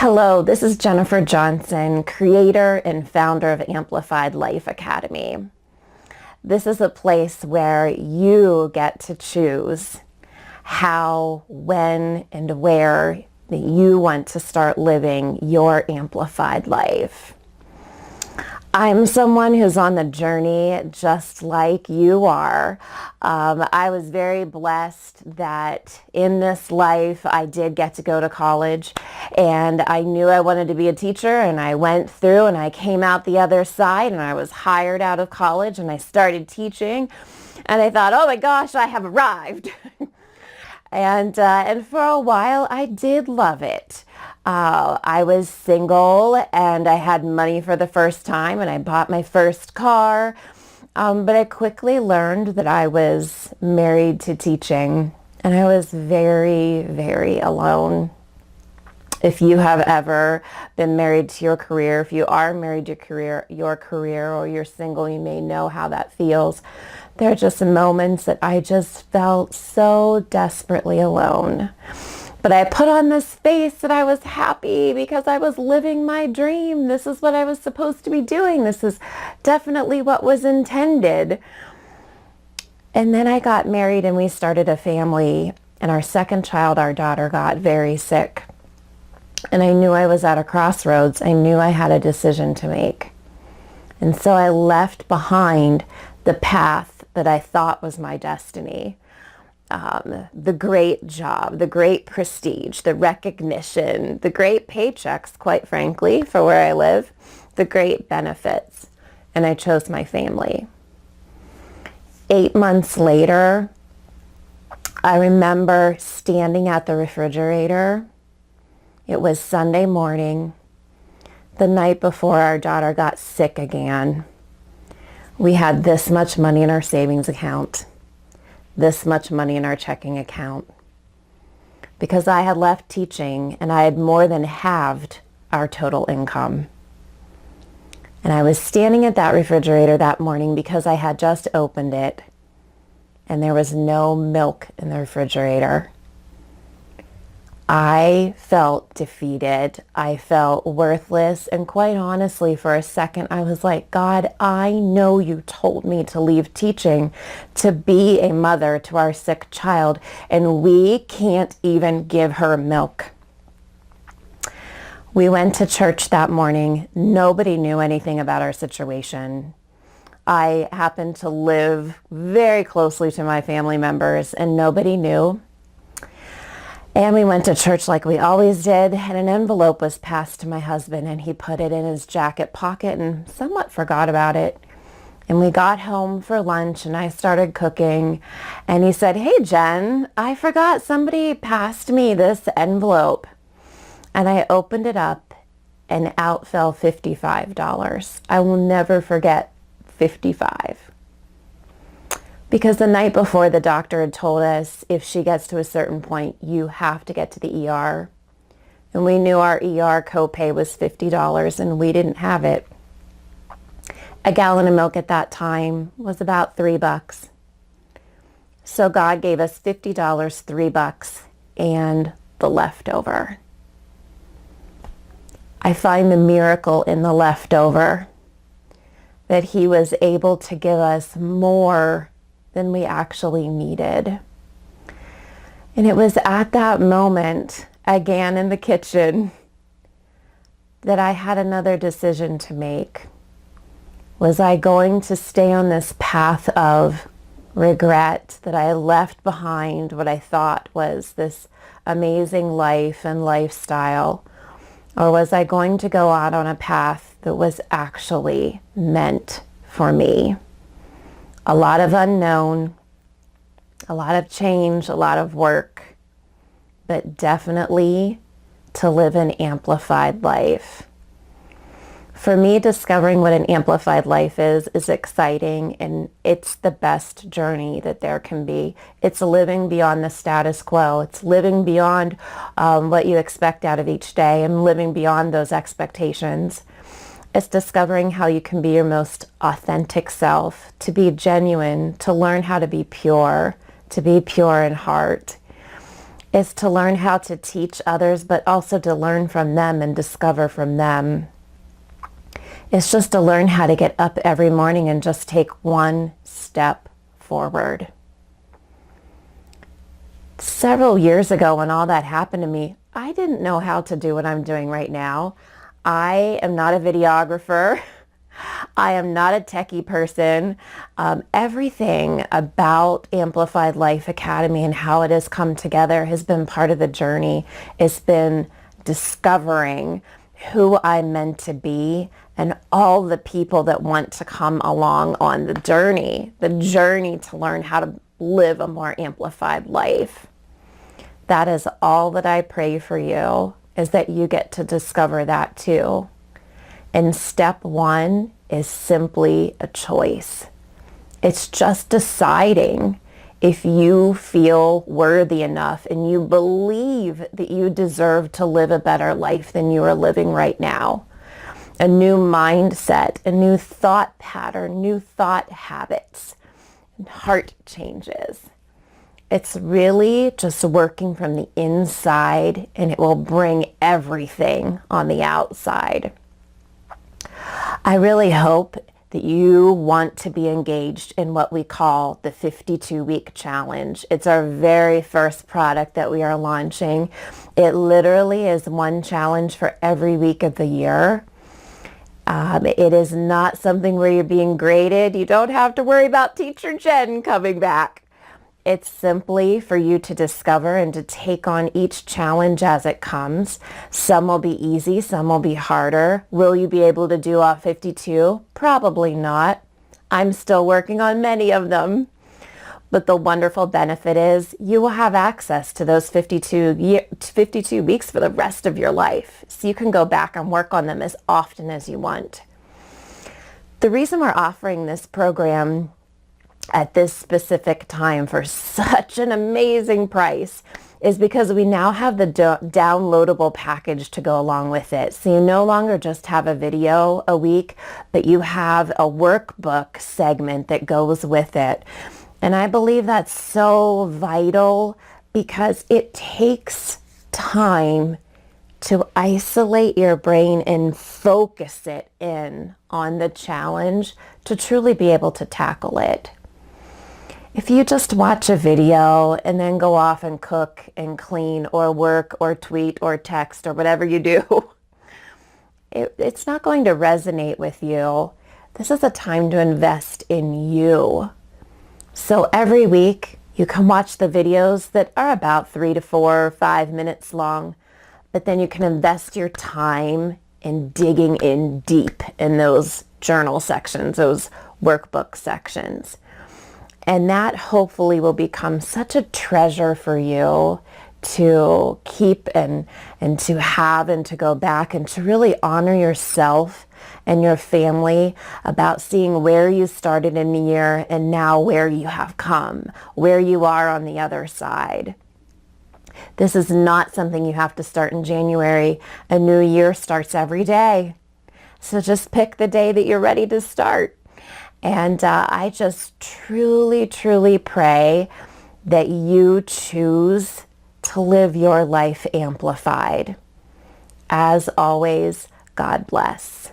Hello, this is Jennifer Johnson, creator and founder of Amplified Life Academy. This is a place where you get to choose how, when, and where that you want to start living your amplified life. I'm someone who's on the journey just like you are. I was very blessed that in this life I did get to go to college, and I knew I wanted to be a teacher, and I went through and I came out the other side and I was hired out of college and I started teaching, and I thought, oh my gosh, I have arrived. And for a while I did love it. I was single and I had money for the first time and I bought my first car. But I quickly learned that I was married to teaching, and I was very, very alone. If you have ever been married to your career, if you are married to your career, or you're single, you may know how that feels. There are just moments that I just felt so desperately alone. But I put on this face that I was happy because I was living my dream. This is what I was supposed to be doing. This is definitely what was intended. And then I got married and we started a family, and our second child, our daughter, got very sick. And I knew I was at a crossroads. I knew I had a decision to make. And so I left behind the path that I thought was my destiny. The great job, the great prestige, the recognition, the great paychecks, quite frankly, for where I live, the great benefits. And I chose my family. 8 months later, I remember standing at the refrigerator. It was Sunday morning, the night before our daughter got sick again. We had this much money in our savings account, this much money in our checking account, because I had left teaching and I had more than halved our total income. And I was standing at that refrigerator that morning because I had just opened it and there was no milk in the refrigerator. I felt defeated. I felt worthless. And quite honestly, for a second, I was like, God, I know you told me to leave teaching to be a mother to our sick child, and we can't even give her milk. We went to church that morning. Nobody knew anything about our situation. I happened to live very closely to my family members, and nobody knew. And we went to church like we always did, and an envelope was passed to my husband, and he put it in his jacket pocket and somewhat forgot about it. And we got home for lunch, and I started cooking, and he said, "Hey, Jen, I forgot somebody passed me this envelope." And I opened it up, and out fell $55. I will never forget 55. Because the night before, the doctor had told us, if she gets to a certain point, you have to get to the ER. And we knew our ER copay was $50, and we didn't have it. A gallon of milk at that time was about $3. So God gave us $50, $3, and the leftover. I find the miracle in the leftover, that he was able to give us more than we actually needed. And it was at that moment, again in the kitchen, that I had another decision to make. Was I going to stay on this path of regret that I left behind what I thought was this amazing life and lifestyle? Or was I going to go out on a path that was actually meant for me? A lot of unknown, a lot of change, a lot of work, but definitely to live an amplified life. For me, discovering what an amplified life is exciting, and it's the best journey that there can be. It's living beyond the status quo. It's living beyond what you expect out of each day, and living beyond those expectations. It's discovering how you can be your most authentic self, to be genuine, to learn how to be pure in heart. is to learn how to teach others, but also to learn from them and discover from them. It's just to learn how to get up every morning and just take one step forward. Several years ago, when all that happened to me, I didn't know how to do what I'm doing right now. I am not a videographer. I am not a techie person. Everything about Amplified Life Academy and how it has come together has been part of the journey. It's been discovering who I'm meant to be and all the people that want to come along on the journey to learn how to live a more amplified life. That is all that I pray for you, is that you get to discover that too. And step one is simply a choice. It's just deciding if you feel worthy enough and you believe that you deserve to live a better life than you are living right now. A new mindset, a new thought pattern, new thought habits, and heart changes. It's really just working from the inside, and it will bring everything on the outside. I really hope that you want to be engaged in what we call the 52-week challenge. It's our very first product that we are launching. It literally is one challenge for every week of the year. It is not something where you're being graded. You don't have to worry about Teacher Jen coming back. It's simply for you to discover and to take on each challenge as it comes. Some will be easy, some will be harder. Will you be able to do all 52? Probably not. I'm still working on many of them. But the wonderful benefit is you will have access to those 52 weeks for the rest of your life. So you can go back and work on them as often as you want. The reason we're offering this program at this specific time for such an amazing price is because we now have the downloadable package to go along with it. So you no longer just have a video a week, but you have a workbook segment that goes with it. And I believe that's so vital because it takes time to isolate your brain and focus it in on the challenge to truly be able to tackle it. If you just watch a video and then go off and cook and clean or work or tweet or text or whatever you do, it's not going to resonate with you. This is a time to invest in you. So every week you can watch the videos that are about 3 to 4 or 5 minutes long, but then you can invest your time in digging in deep in those journal sections, those workbook sections. And that hopefully will become such a treasure for you to keep and to have and to go back and to really honor yourself and your family about seeing where you started in the year and now where you have come, where you are on the other side. This is not something you have to start in January. A new year starts every day. So just pick the day that you're ready to start. And I just truly, truly pray that you choose to live your life amplified. As always, God bless.